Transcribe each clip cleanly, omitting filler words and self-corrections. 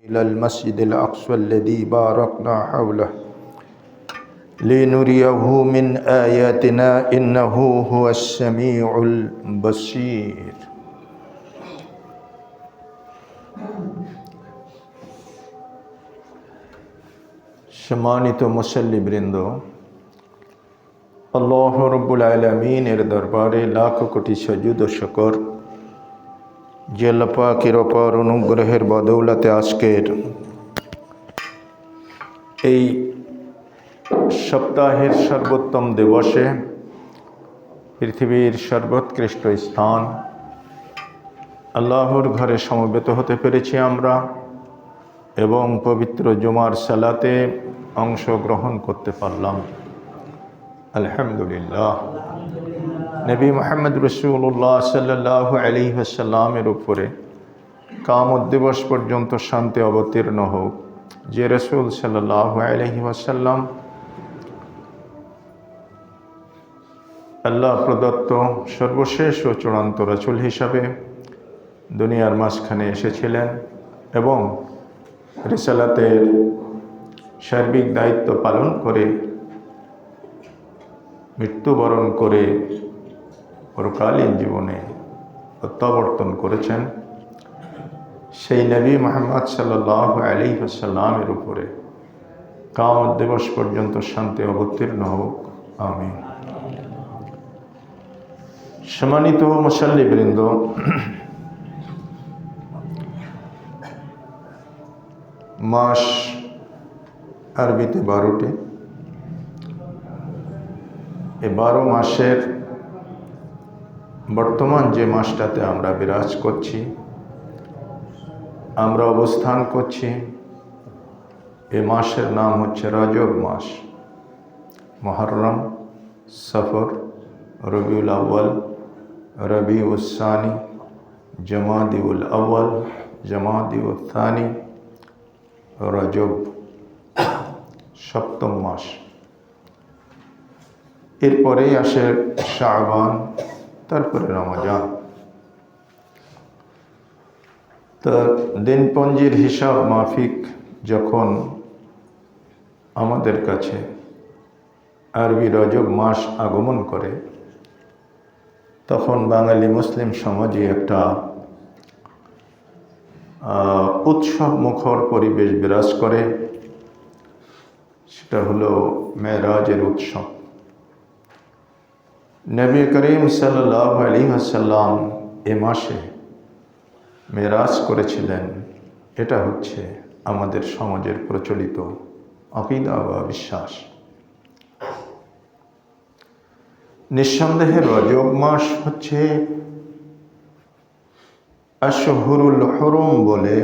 إلى المسجد الأقصى الذي باركنا حوله لنريه من آياتنا إنه هو السميع البصير সম্মানিত মুসল্লিবৃন্দ, আল্লাহ রব্বুল আলামিনের দরবারে লাখ কোটি সজুদ ও শুকর যে আল্লাহ পাকের অপার অনুগ্রহের বদৌলতে আজকের এই সপ্তাহের সর্বোত্তম দিবসে পৃথিবীর সর্বোৎকৃষ্ট স্থান আল্লাহর ঘরে সমবেত হতে পেরেছি আমরা এবং পবিত্র জুমার সালাতে অংশগ্রহণ করতে পারলাম। আলহামদুলিল্লাহ। নবী মুহাম্মদ রাসূলুল্লাহ সাল্লাল্লাহু আলাইহি ওয়াসাল্লামের উপরে কিয়ামত দিবস পর্যন্ত শান্তি অবতীর্ণ হোক, যে রাসূল সাল্লাল্লাহু আলাইহি ওয়াসাল্লাম আল্লাহ প্রদত্ত সর্বশেষ ও চূড়ান্ত রাসূল হিসাবে দুনিয়ার মাঝখানে এসেছিলেন এবং রিসালাতের সার্বিক দায়িত্ব পালন করে মৃত্যুবরণ করে পরকালীন জীবনে প্রত্যাবর্তন করেছেন। সেই নবী মুহাম্মদ সাল্লাল্লাহু আলাইহি ওয়াসাল্লামের উপরে কিয়ামত দিবস পর্যন্ত শান্তি অবতীর্ণ হোক, আমিন। সম্মানিত মুসল্লিবৃন্দ, মাস আরবিতে 12টি। এই 12 মাসের বর্তমান যে মাসটাতে আমরা বিরাজ করছি, আমরা অবস্থান করছি, এই মাসের নাম হচ্ছে রজব মাস। মুহররম, সফর, রবিউল আউয়াল, রবিউল সানি, জমাদিউল আউয়াল, জমাদিউল সানি, রজব, সপ্তম মাস। এরপরেই আসে শাবান, তারপরে রমজান। তো দিনপঞ্জির হিসাব মাফিক যখন আমাদের কাছে আরবি রজব মাস আগমন করে, তখন বাঙালি মুসলিম সমাজে একটা উৎসব মুখর পরিবেশ বিরাজ করে। সেটা হলো মেরাজের উৎসব। নবী করিম সাল্লাল্লাহু আলাইহি ওয়াসাল্লাম এ মাসে মেরাজ করেছিলেন। এটা হচ্ছে আমাদের সমাজের প্রচলিত আকীদা বা বিশ্বাস। নিঃসন্দেহে রজব মাস হচ্ছে আশহুরুল হুরুম বলে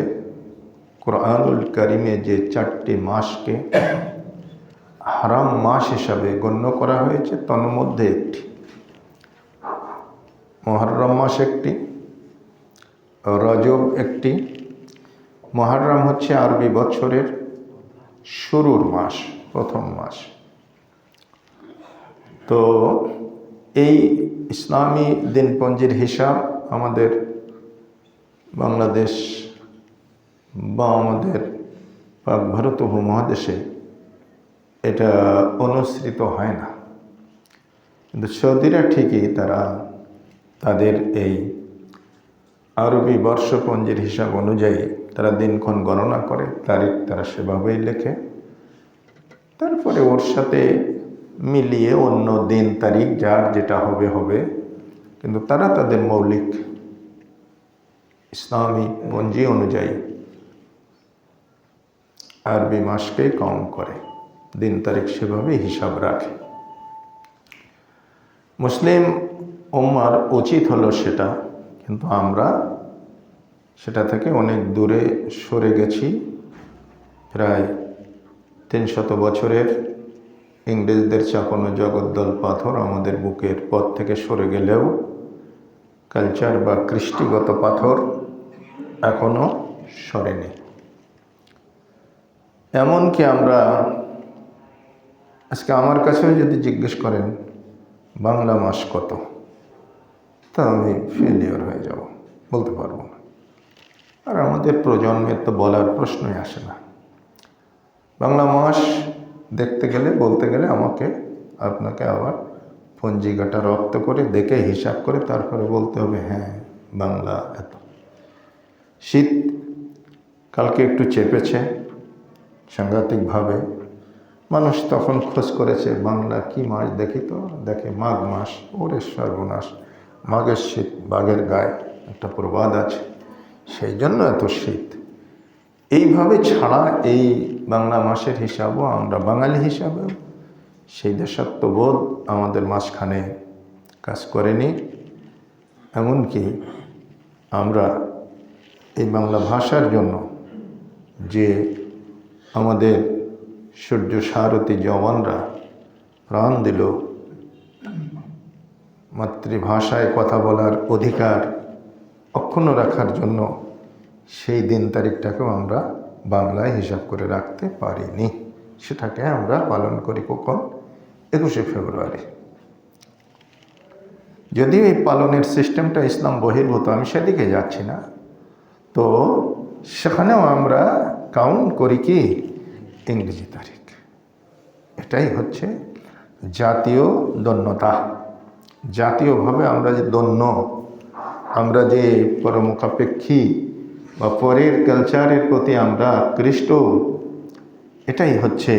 কুরআনুল কারিমে যে 4টি মাসকে হারাম মাস হিসাবে গণ্য করা হয়েছে, তার মধ্যে একটি মুহররম মাস, একটি রজব একটি। মুহররম হচ্ছে আরবি বছরের শুরুর মাস, প্রথম মাস। তো এই ইসলামী দিনপঞ্জির হিসাব আমাদের বাংলাদেশ বা আমাদের পাক ভারত উপমহাদেশে এটা অনুসৃত হয় না, কিন্তু সৌদিরা ঠিকই তারা তাদের এই আরবি বর্ষপঞ্জির হিসাব অনুযায়ী তারা দিনক্ষণ গণনা করে, তারিখ তারা সেভাবেই লেখে, তারপরে ওর সাথে মিলিয়ে অন্য দিন তারিখ যার যেটা হবে হবে, কিন্তু তারা তাদের মৌলিক ইসলামী পঞ্জি অনুযায়ী আরবি মাসকে কাউন্ট করে, দিন তারিখ সেভাবে হিসাব রাখে। মুসলিম উম্মার উচিত হলো সেটা, কিন্তু আমরা সেটা থেকে অনেক দূরে সরে গেছি। প্রায় 300 বছরের ইংরেজদের চাপানো জগদ্দল পাথর আমাদের বুকের পথ থেকে সরে গেলেও কালচার বা কৃষ্টিগত পাথর এখনো সরেনি। এমনকি আমরা আজকে আমার কাছেও যদি জিজ্ঞেস করেন বাংলা মাস কত, তা আমি ফেলিওর হয়ে যাব, বলতে পারবো না। আর আমাদের প্রজন্মের তো বলার প্রশ্নই আসে না। বাংলা মাস দেখতে গেলে বলতে গেলে আপনাকে আবার পঞ্জিকাটা রপ্ত করে দেখে হিসাব করে তারপরে বলতে হবে হ্যাঁ বাংলা এত। শীত কালকে একটু চেপেছে সাংঘাতিকভাবে। মানুষ তখন খোঁজ করেছে বাংলা কি মাস দেখি, তো দেখে মাঘ মাস। ওরে সর্বনাশ, মাঘের শীত বাঘের গায়ে, একটা প্রবাদ আছে, সেই জন্য এত শীত। এইভাবে ছাড়া এই বাংলা মাসের হিসাবও আমরা বাঙালি হিসাবেও সেই দেশাত্মবোধ আমাদের মাঝখানে কাজ করেনি। এমনকি আমরা এই বাংলা ভাষার জন্য যে আমাদের সূর্য সারথী জওয়ানরা প্রাণ দিল, মাতৃভাষায় কথা বলার অধিকার অক্ষুণ্ণ রাখার জন্য, সেই দিন তারিখটাকেও আমরা বাংলায় হিসাব করে রাখতে পারিনি। সেটাকে আমরা পালন করি কখন? 21শে ফেব্রুয়ারি। যদিও এই পালনের সিস্টেমটা ইসলাম বহির্ভূত, আমি সেদিকে যাচ্ছি না, তো সেখানেও আমরা কাউন্ট করি কি ইংরেজি তারিখ। এটাই হচ্ছে জাতীয় দন্যতা। জাতীয়ভাবে আমরা যে দন্য, আমরা যে পরমুখাপেক্ষী বা পরের কালচারের প্রতি আমরা আকৃষ্ট, এটাই হচ্ছে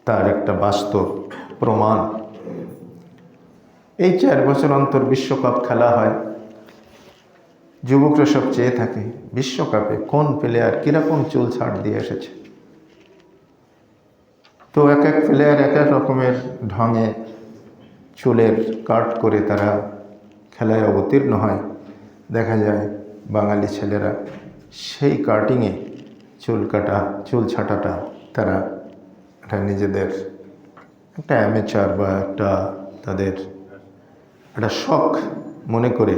তার একটা বাস্তব প্রমাণ। এই 4 বছর অন্তর বিশ্বকাপ খেলা হয়, যুবকরা সব চেয়ে থাকে বিশ্বকাপে কোন প্লেয়ার কীরকম চুল ছাড় দিয়ে এসেছে। তো এক এক প্লেয়ার এক এক রকমের ঢঙে চুলের কাট করে তারা খেলায় অবতীর্ণ হয়। দেখা যায় বাঙালি ছেলেরা সেই কাটিংয়ে চুল ছাটাটা তারা একটা নিজেদের একটা অ্যামেচার বা একটা তাদের একটা শখ মনে করে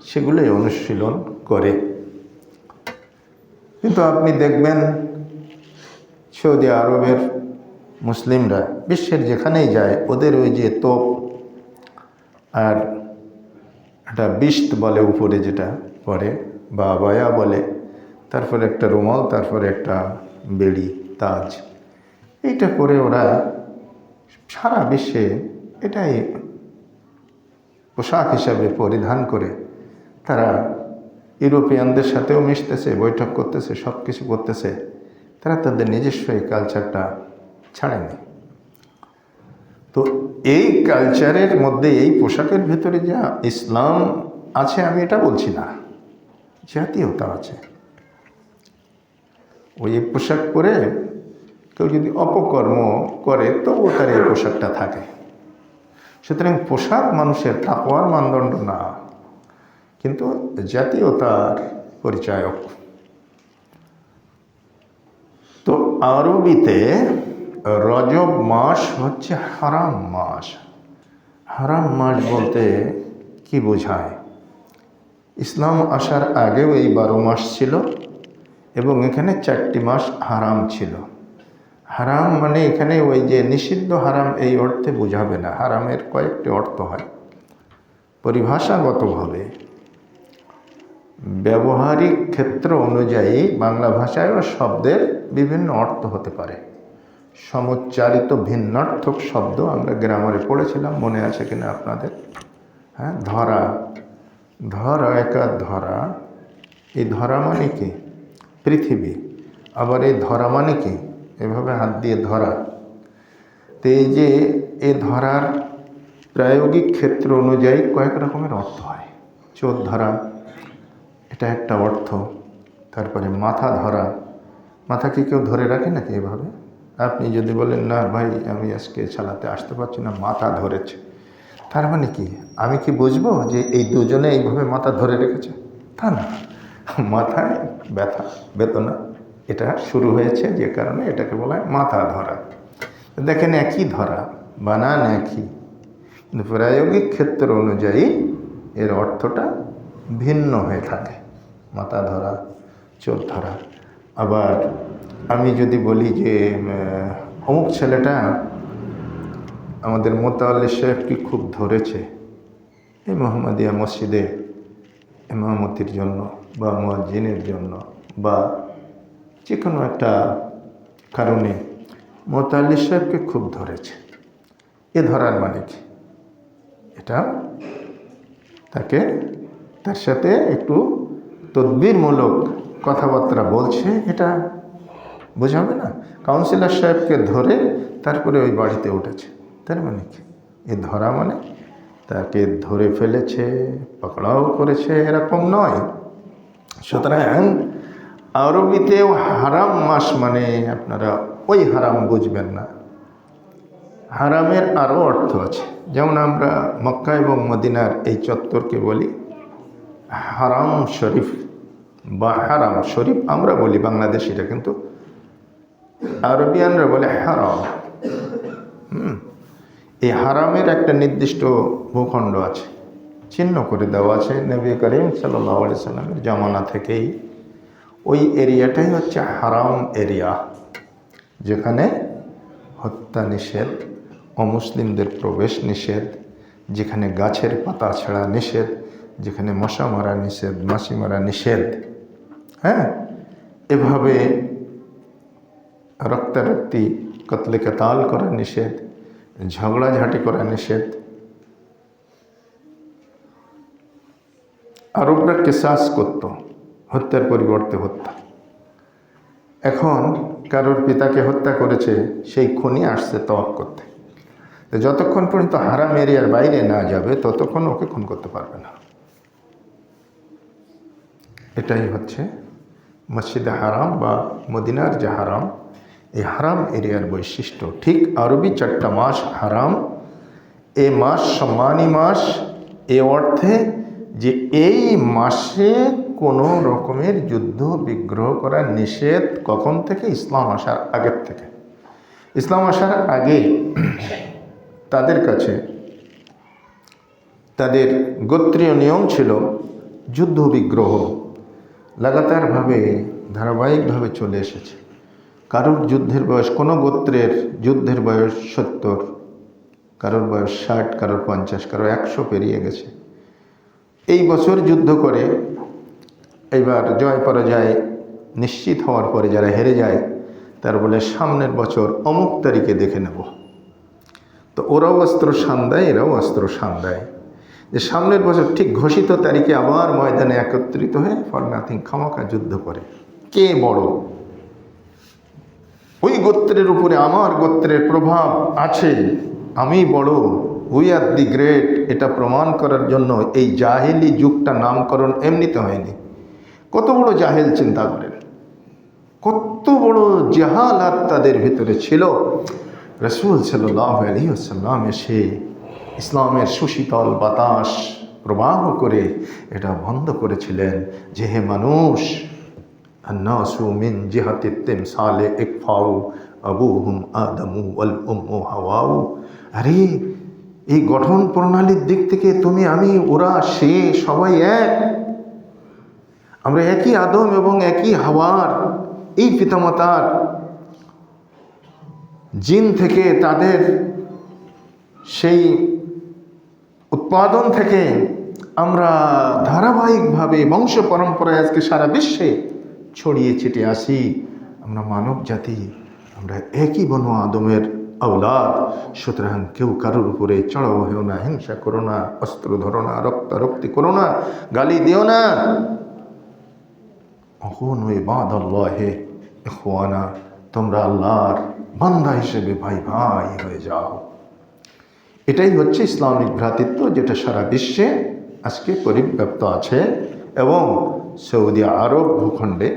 সেগুলোই অনুশীলন করে। কিন্তু আপনি দেখবেন সৌদি আরবের মুসলিমরা বিশ্বের যেখানেই যায়, ওদের ওই যে তোপ আর একটা বিস্ত বলে উপরে যেটা পরে বা বায়া বলে, তারপরে একটা রুমাল, তারপরে একটা বেড়ি তাজ, এইটা করে ওরা সারা বিশ্বে এটাই পোশাক হিসাবে পরিধান করে তারা ইউরোপিয়ানদের সাথেও মিশতেছে, বৈঠক করতেছে, সব কিছু করতেছে। তারা তাদের নিজস্ব এই কালচারটা ছাড়েনি। তো এই কালচারের মধ্যে এই পোশাকের ভেতরে যা ইসলাম আছে আমি এটা বলছি না, জাতীয়তা আছে। ওই পোশাক পরে কেউ যদি অপকর্ম করে তবুও তার এই পোশাকটা থাকে। সুতরাং পোশাক মানুষের তাকওয়ার মানদণ্ড না, কিন্তু জাতীয়তার পরিচায়ক। তো আরবিতে রজব মাস হচ্ছে হারাম মাস। হারাম মাস বলতে কি বোঝায়? ইসলাম আসার আগেও এই 12 মাস ছিল এবং এখানে 4টি মাস হারাম ছিল। হারাম মানে এখানে ওই যে নিষিদ্ধ হারাম এই অর্থে বোঝাবে না, হারামের কয়েকটি অর্থ হয়। পরিভাষাগতভাবে ব্যবহারিক ক্ষেত্র অনুযায়ী বাংলা ভাষায়ও শব্দের বিভিন্ন অর্থ হতে পারে। সমুচ্চারিত ভিন্নার্থক শব্দ আমরা গ্রামারে পড়েছিলাম, মনে আছে কিনা আপনাদের? হ্যাঁ, ধরা, ধরা, একা ধরা। এই ধরা মানে কি? পৃথিবী। আবার এই ধরা মানে কি? এভাবে হাত দিয়ে ধরা। তো এই যে এই ধরার প্রায়োগিক ক্ষেত্র অনুযায়ী কয়েক রকমের অর্থ হয়। চোর ধরা, এটা একটা অর্থ। তারপরে মাথা ধরা, মাথা কি কেউ ধরে রাখে নাকি এভাবে? আপনি যদি বলেন না ভাই আমি আজকে চালাতে আসতে পারছি না, মাথা ধরেছে, তার মানে কি আমি কি বুঝবো যে এই দুজনে এইভাবে মাথা ধরে রেখেছে? তা না, মাথায় ব্যথা বেদনা এটা শুরু হয়েছে, যে কারণে এটাকে বলা হয় মাথা ধরা। দেখেন একই ধরা, বানান একই, কিন্তু প্রায়োগিক ক্ষেত্র অনুযায়ী এর অর্থটা ভিন্ন হয়ে থাকে। মাথা ধরা, চোর ধরা। আবার আমি যদি বলি যে অমুক ছেলেটা আমাদের মোতাল্লি সাহেবকে খুব ধরেছে, এই মোহাম্মদিয়া মসজিদে ইমামতির জন্য বা মুয়াজ্জিনের জন্য বা যে কোনো একটা কারণে মোতাল্লি সাহেবকে খুব ধরেছে। এ ধরার মানে কি? এটা তাকে তার সাথে একটু তদবিরমূলক কথাবার্তা বলছে, এটা বোঝাবে না? কাউন্সিলর সাহেবকে ধরে তারপরে ওই বাড়িতে উঠেছে, তার মানে কি? এ ধরা মানে তাকে ধরে ফেলেছে, পকড়াও করেছে, এরকম নয়। সুতরাং আরবিতেও হারাম মাস মানে আপনারা ওই হারাম বুঝবেন না, হারামের আরও অর্থ আছে। যেমন আমরা মক্কা এবং মদিনার এই চত্বরকে বলি হারাম শরীফ বা হারাম শরীফ আমরা বলি বাংলাদেশিরা, কিন্তু আরবিয়ানরা বলে হারাম। এই হারামের একটা নির্দিষ্ট ভূখণ্ড আছে, চিহ্ন করে দেওয়া আছে নবী করিম সাল্লাল্লাহু আলাইহি সাল্লামের জামানা থেকেই। ওই এরিয়াটাই হচ্ছে হারাম এরিয়া, যেখানে হত্যা নিষেধ, অমুসলিমদের প্রবেশ নিষেধ, যেখানে গাছের পাতা ছেঁড়া নিষেধ, যেখানে মশা মারা নিষেধ, মাছি মারা নিষেধ। হ্যাঁ, এভাবে রক্তারক্তি, কতলে কেতাল করা নিষেধ, ঝগড়াঝাটি করা নিষেধ। আরবরা কিসাস করত, হত্যার পরিবর্তে হত্যা। এখন কারোর পিতাকে হত্যা করেছে, সেই খুনি আসছে তওয়াব করতে, তো যতক্ষণ পর্যন্ত হারাম এরিয়ার বাইরে না যাবে ততক্ষণ ওকে খুন করতে পারবে না। এটাই হচ্ছে মসজিদে হারাম বা মদিনার যে হারাম, এই হারাম এরিয়ার বৈশিষ্ট্য। ঠিক আরবি 4টা মাস হারাম। এ মাস সম্মানী মাস এ অর্থে যে এই মাসে কোনো রকমের যুদ্ধ বিগ্রহ করা নিষেধ। কখন থেকে? ইসলাম আসার আগের থেকে। ইসলাম আসার আগে তাদের কাছে তাদের গোত্রীয় নিয়ম ছিল যুদ্ধ বিগ্রহ লাগাতারভাবে ধারাবাহিকভাবে চলে এসেছে। কারোর যুদ্ধের বয়স, কোনো গোত্রের যুদ্ধের বয়স 70, কারোর বয়স 60, কারোর 50, কারোর 100 পেরিয়ে গেছে। এই বছর যুদ্ধ করে এইবার জয় পরাজয় নিশ্চিত হওয়ার পরে যারা হেরে যায় তারা বলে সামনের বছর অমুক তারিখে দেখে নেব। তো ওরাও অস্ত্র শান দেয়, এরাও অস্ত্র শান দেয় যে সামনের বছর ঠিক ঘোষিত তারিখে আবার ময়দানে একত্রিত হয়ে ফর নাথিং খামাখা যুদ্ধ করে। কে বড়? ওই গোত্রের উপরে আমার গোত্রের প্রভাব আছে, আমি বড়, উই আর দি গ্রেট, এটা প্রমাণ করার জন্য এই জাহেলি যুগটা নামকরণ এমনিতে হয়নি। কত বড় জাহেল চিন্তা করেন, কত বড় জাহালাত তাদের ভিতরে ছিল। রাসূল সাল্লাল্লাহু আলাইহি ওয়াসাল্লাম এসে ইসলামের সুশীতল বাতাস প্রবাহ করে এটা বন্ধ করেছিলেন যে হে মানুষ, আন্নাসু মিন জিহাতিত তিমসালে ইকফাউ আবুহুম আদমু ওয়াল উম্মু হাওয়াউ। আরে এই গঠন প্রণালীর দিক থেকে তুমি, আমি, ওরা, সে সবাই এক। আমরা একই আদম এবং একই হাওয়ার, এই পিতামাতার জিন থেকে, তাদের সেই উৎপাদন থেকে আমরা ধারাবাহিকভাবে বংশ পরম্পরায় আজকে সারা বিশ্বে ছড়িয়ে ছিটিয়ে আসি। আমরা মানব জাতি, আমরা একই বনু আদমের আওলাদ। সুতরাং কেউ কারোর উপরে চড়াও হয়েও না, হিংসা করো না, অস্ত্র ধরো না, রক্তারক্তি করো না, গালি দিও না। কুনু ইবাদাল্লাহি ইখওয়ানা, তোমরা আল্লাহর বান্দা হিসেবে ভাই ভাই হয়ে যাও। এটাই হচ্ছে ইসলামিক ভ্রাতৃত্ব, যেটা সারা বিশ্বে আজকে পরিব্যাপ্ত আছে এবং সৌদি আরব ভূখণ্ডে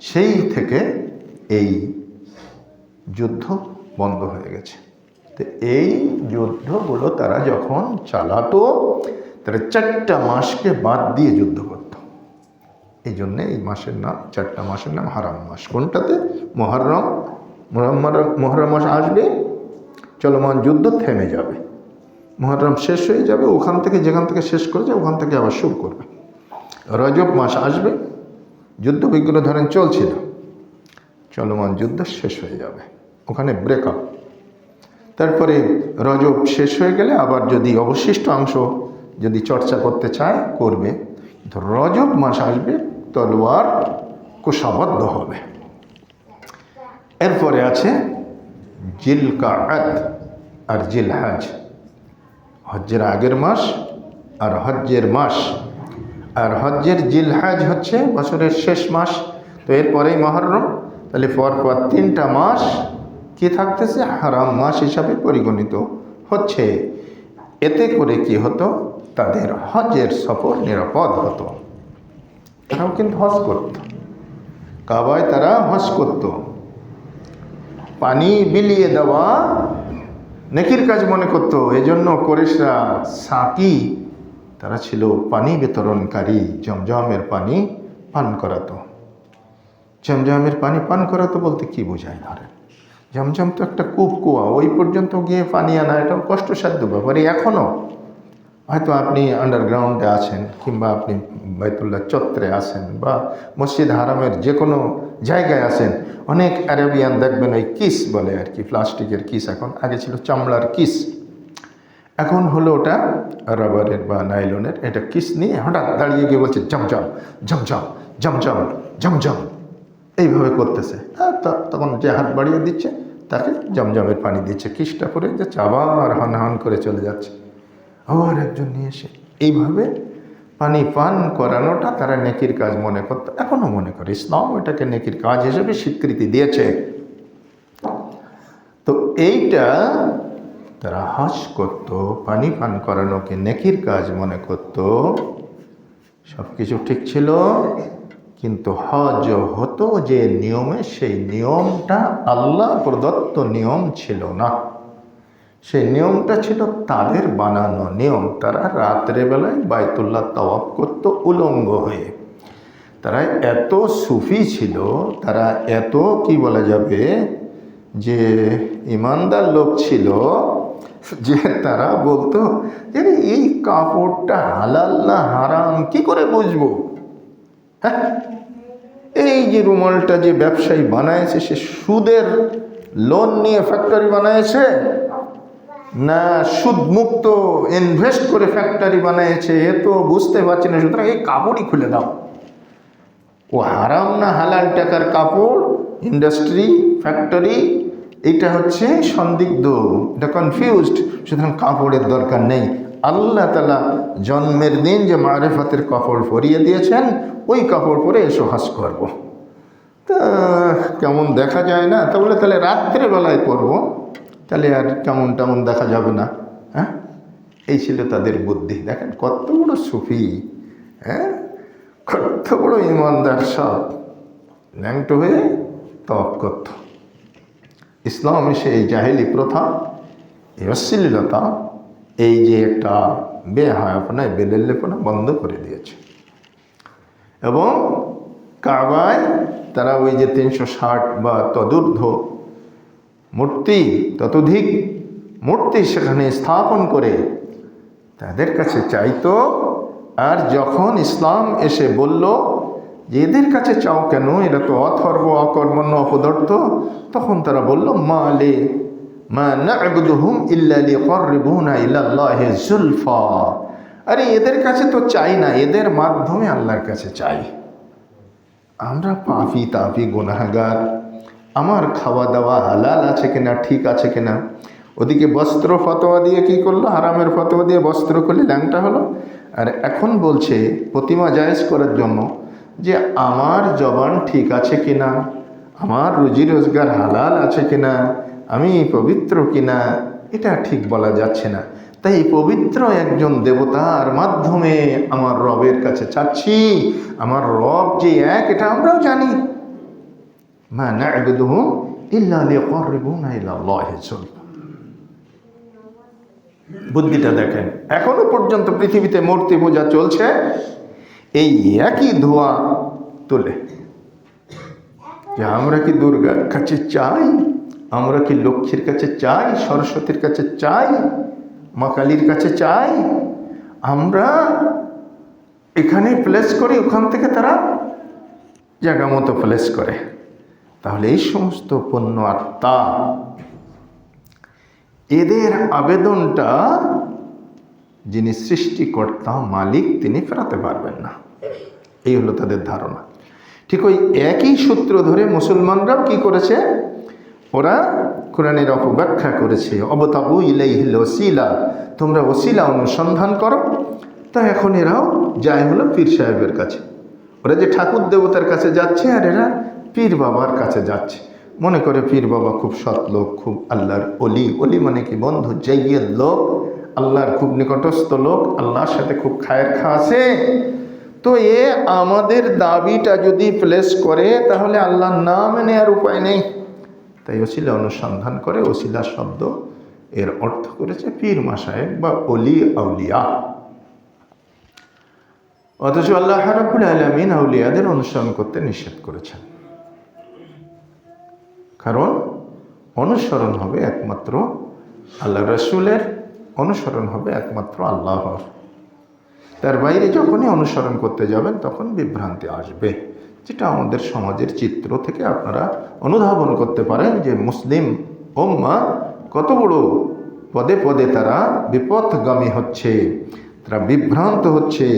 সেই থেকে এই যুদ্ধ বন্ধ হয়ে গেছে। তো এই যুদ্ধগুলো তারা যখন চালাতো, তারা 4টা মাসকে বাদ দিয়ে যুদ্ধ করত। এই জন্যে এই মাসের নাম, 4টা মাসের নাম হারাম মাস। কোনটাতে? মুহররম। মুহররম মাস আসবে, চলমান যুদ্ধ থেমে যাবে, মুহররম শেষ হয়ে যাবে, ওখান থেকে যেখান থেকে শেষ করেছে ওখান থেকে আবার শুরু করবে। রজব মাস আসবে, যুদ্ধ বিগ্রহ ধরেন চলছিল, চলমান যুদ্ধ শেষ হয়ে যাবে, ওখানে ব্রেকআপ। তারপরে রজব শেষ হয়ে গেলে আবার যদি অবশিষ্ট অংশ যদি চর্চা করতে চায় করবে, রজব মাস আসবে, তলোয়ার কুশাবদ্ধ হবে। এরপরে আছে জিলকাআদ আর জিলহজ, হজ্জের আগের মাস আর হজ্জের মাস। আর হজ্জের জিলহজ হচ্ছে বছরের শেষ মাস, তো এরপরেই মহররম। তাহলে পরপর 3টা মাস কি থাকতেছে, হারাম মাস হিসাবে পরিগণিত হচ্ছে। এতে করে কি হতো, তাদের হজের সফর নিরাপদ হতো। তারাও কিন্তু হজ করত, কাবায় তারা হজ করত। পানি বিলিয়ে দেওয়া নেকির কাজ মনে করতো, এজন্য কুরাইশরা সাকি, তারা ছিল পানি বিতরণকারী, জমজমের পানি পান করাতো। জমজমের পানি পান করাতো বলতে কি বোঝায়? ধরেন জমজম তো একটা কূপ, কুয়া, ওই পর্যন্ত গিয়ে পানি আনা এটাও কষ্টসাধ্য ব্যাপার। এখনও হয়তো আপনি আন্ডারগ্রাউন্ডে আছেন, কিংবা আপনি বাইতুল্লাহ চত্বরে আছেন, বা মসজিদ হারামের যে কোনো জায়গায় আছেন, অনেক আরবিয়ান দেখবেন ওই কিস বলে আর কি, প্লাস্টিকের কিস। এখন আগে ছিল চামড়ার কিস, এখন হলো ওটা রাবারের বা নাইলনের। এটা কিস নিয়ে হঠাৎ দাঁড়িয়ে গিয়ে বলছে জমজম জমজম জমজম জমজম, এইভাবে করতেছে। তখন যে হাত বাড়িয়ে দিচ্ছে তাকে জমজমের পানি দিচ্ছে, কিসটা পরে যাচ্ছে, আবার হন করে চলে যাচ্ছে। আবার একজন নিয়ে এসে এইভাবে পানি পান করানোটা তারা নেকির কাজ মনে করতো, এখনও মনে করে। ইসলাম এটাকে নেকির কাজ হিসেবে স্বীকৃতি দিয়েছে। তো এইটা তারা হজ করত, পানি পান করানোকে নেকির কাজ মনে করত। সব কিছু ঠিক ছিল, কিন্তু হজ হতো যে নিয়মে, সেই নিয়মটা আল্লাহ প্রদত্ত নিয়ম ছিল না। সেই নিয়মটা ছিল তাদের বানানো নিয়ম। তারা রাত্রেবেলায় বাইতুল্লাহ তাওয়াফ করত উলঙ্গ হয়ে। তারা এত সুফি ছিল, তারা এত কি বলা যাবে যে ইমানদার লোক ছিল, যে তারা বলতো যে এই কাপড়টা হালাল না হারাম কি করে বুঝবো? হ্যাঁ, এই যে রুমালটা যে ব্যবসায়ী বানায়ছে, সে সুদের লোন নিয়ে ফ্যাক্টরি বানায়ছে না সুদমুক্ত ইনভেস্ট করে ফ্যাক্টরি বানিয়েছে, এ তো বুঝতে পারছি না। সুতরাং এই কাপড়ই খুলে দাও। ও হারাম না হালাল টাকার কাপড়, ইন্ডাস্ট্রি, ফ্যাক্টরি, এটা হচ্ছে সন্দিগ্ধ, এটা কনফিউজড। সুতরাং কাপড়ের দরকার নেই। আল্লাহ তাআলা জন্মের দিন যে মারিফাতের কাপড় পরিয়ে দিয়েছেন, ওই কাপড় পরে এসো হজ করবো। তা কেমন দেখা যায় না? তাহলে রাত্রেবেলায় পরবো, তাহলে আর কেমন দেখা যাবে না। হ্যাঁ, এই ছিল তাদের বুদ্ধি। দেখেন কত বড় সুফি, হ্যাঁ, কত বড় ইমানদার, সব ল্যাংটো হয়ে তওয়াফ করত। ইসলাম এসে এই জাহেলি প্রথা, এই অশ্লীলতা, এই যে একটা বেহায়াপনা, বেলেল্লেপনা বন্ধ করে দিয়েছে। এবং কাবায় তারা ওই যে 360 বা তদূর্ধ্ব মূর্তি, ততোধিক মূর্তি সেখানে স্থাপন করে তাদের কাছে চাইতো। আর যখন ইসলাম এসে বলল যে এদের কাছে চাও কেন, এরা তো অথর্ব, অকর্মণ্য, অপদার্থ, তখন তারা বলল মা না'বুদুহুম ইল্লা লিয়ুকাররিবুনা ইলাল্লাহি যুলফা। আরে এদের কাছে তো চাই না, এদের মাধ্যমে আল্লাহর কাছে চাই। আমরা পাপী তাপী গুনাহগার, আমার খাওয়া দাওয়া হালাল আছে কিনা, ঠিক আছে কিনা। ওদিকে বস্ত্র ফতোয়া দিয়ে কি করলো, হারামের ফতোয়া দিয়ে বস্ত্র করলে ল্যাংটা হলো। আর এখন বলছে প্রতিমা জায়েজ করার জন্য যে আমার জবান ঠিক আছে কিনা, আমার রুজি রোজগার হালাল আছে কিনা, আমি পবিত্র কিনা, এটা ঠিক বলা যাচ্ছে না। তাই পবিত্র একজন দেবতার মাধ্যমে আমার রবের কাছে চাচ্ছি। আমার রব যে এক, এটা আমরাও জানি। মা না'বুদুহুম ইল্লা লিয়ুকাররিবুনা ইলাল্লাহি যুলফা। বুদ্ধিটা দেখেন, এখনো পর্যন্ত পৃথিবীতে মূর্তি পূজা চলছে, এই একই ধোয়া তোলে যে আমরা কি দুর্গার কাছে চাই, আমরা কি লক্ষ্মীর কাছে চাই, সরস্বতীর কাছে চাই, মা কালীর কাছে চাই। আমরা এখানে প্লেস করি, ওখান থেকে তারা জায়গা মতো প্লেস করে। তাহলে এই সমস্ত পণ্য আত্মা, এদের আবেদনটা যিনি সৃষ্টিকর্তা মালিক তিনি ফেরাতে পারবেন না। এই হলো তাদের ধারণা। ঠিক ওই একই সূত্র ধরে মুসলমানরাও কি করেছে, ওরা কোরআনের অপব্যাখ্যা করেছে, অবতাবু ইলাইহিল ওসিলা, তোমরা ওসিলা অনুসন্ধান করো। তা এখন এরাও যায় হলো পীর সাহেবের কাছে, ওরা যে ঠাকুর দেবতার কাছে যাচ্ছে আর এরা পীর বাবার কাছে যাচ্ছে, মনে করে পীর বাবা খুব সৎ লোক, খুব আল্লাহর অলি। অলি মানে কি বন্ধু, জাইয়ের লোক, আল্লাহর খুব নিকটস্থ লোক, আল্লাহর সাথে খুব খায়ের খা আছে। তো এ আমাদের দাবিটা যদি প্লেস করে তাহলে আল্লাহর নাম নেওয়ার উপায় নেই। তাই ওসিলা অনুসন্ধান করে, ওসিলা শব্দ এর অর্থ করেছে পীর মাশায়েখ বা অলি আউলিয়া। অথচ আল্লাহ রাব্বুল আলামিন আউলিয়াদের অনুসরণ করতে নিষেধ করেছেন, কারণ অনুসরণ হবে একমাত্র আল্লাহ রসুলের, অনুসরণ হবে একমাত্র আল্লাহর। তার বাইরে যখনই অনুসরণ করতে যাবেন তখন বিভ্রান্তি আসবে, যেটা আমাদের সমাজের চিত্র থেকে আপনারা অনুধাবন করতে পারেন যে মুসলিম উম্মাহ কত বড় পদে পদে তারা বিপথগামী হচ্ছে, তারা বিভ্রান্ত হচ্ছে,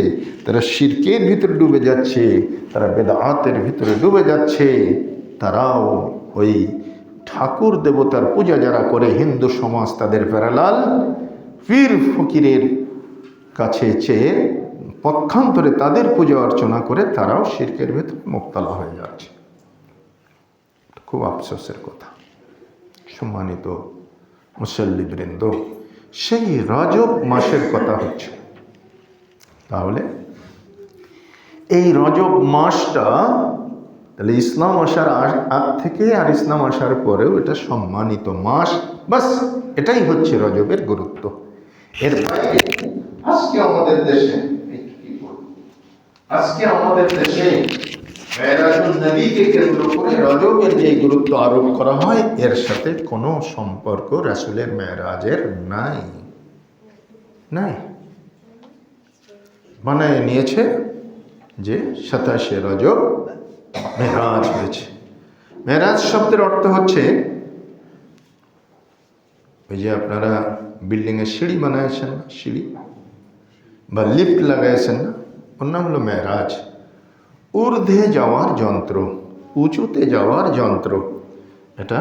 তারা শিরকের ভিতরে ডুবে যাচ্ছে, তারা বেদাতের ভিতরে ডুবে যাচ্ছে। তারাও ওই ঠাকুর দেবতার পূজা যারা করে, হিন্দু সমাজ তাদের প্যারালাল, পীর ফকিরের কাছে চেয়ে পক্ষান্তরে তাদের পূজা অর্চনা করে তারাও শিরকের ভিতরে মুক্তালা হয়ে যাচ্ছে। খুব আফসোসের কথা। সম্মানিত মুসল্লিবৃন্দ, সেই রজব মাসের কথা হচ্ছে। তাহলে এই রজব মাসটা তাহলে ইসলাম আসার আগ থেকে আর ইসলাম আসার পরেও এটা সম্মানিত মাস, বাস এটাই হচ্ছে রজবের গুরুত্ব। এর বাইরে আজকে আমাদের দেশে মেরাজুন নবীকে কেন্দ্র করে রজবের যে গুরুত্ব আরোপ করা হয়, এর সাথে কোনো সম্পর্ক রাসূলের মেরাজের নাই। বানায় নিয়েছে যে 27শে রজব মেরাজ হয়েছে। মেরাজ শব্দের অর্থ হচ্ছে ওই যে আপনারা বিল্ডিংয়ের সিঁড়ি বানাইছেন না, সিঁড়ি বা লিফট লাগাইছেন না, ওর নাম হলো মেরাজ। ঊর্ধ্বে যাওয়ার যন্ত্র, উঁচুতে যাওয়ার যন্ত্র। এটা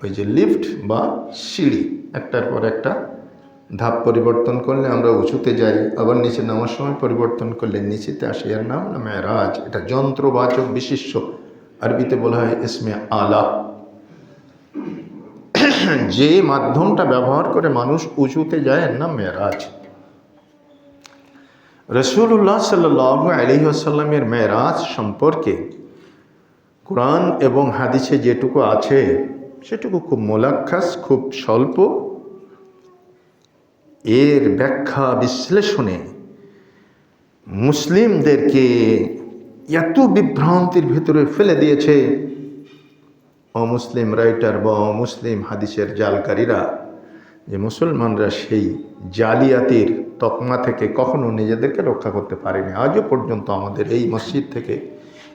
ওই যে লিফট বা সিঁড়ি, একটার পর একটা ধাপ পরিবর্তন করলে আমরা উঁচুতে যাই, আবার নিচে নামার সময় পরিবর্তন করলে নিচেতে আসে, এর নাম হলো মেরাজ। এটা যন্ত্রবাচক বিশিষ্ট, আরবিতে বলা হয় ইসমে আলা। যে মাধ্যমটা ব্যবহার করে মানুষ উঁচুতে যায় এর নাম মেরাজ। রাসূলুল্লাহ সাল্লাল্লাহু আলাইহি ওয়াসাল্লামের মেরাজ সম্পর্কে কোরআন এবং হাদিসে যেটুকু আছে সেটুকু খুব মোলাক্কাস, খুব স্বল্প। এর ব্যাখ্যা বিশ্লেষণে মুসলিমদেরকে এত বিভ্রান্তির ভিতরে ফেলে দিয়েছে অমুসলিম রাইটার বা অমুসলিম হাদিসের জালকারীরা, যে মুসলমানরা সেই জালিয়াতির তকমা থেকে কখনো নিজেদেরকে রক্ষা করতে পারেনি। আজও পর্যন্ত আমাদের এই মসজিদ থেকে,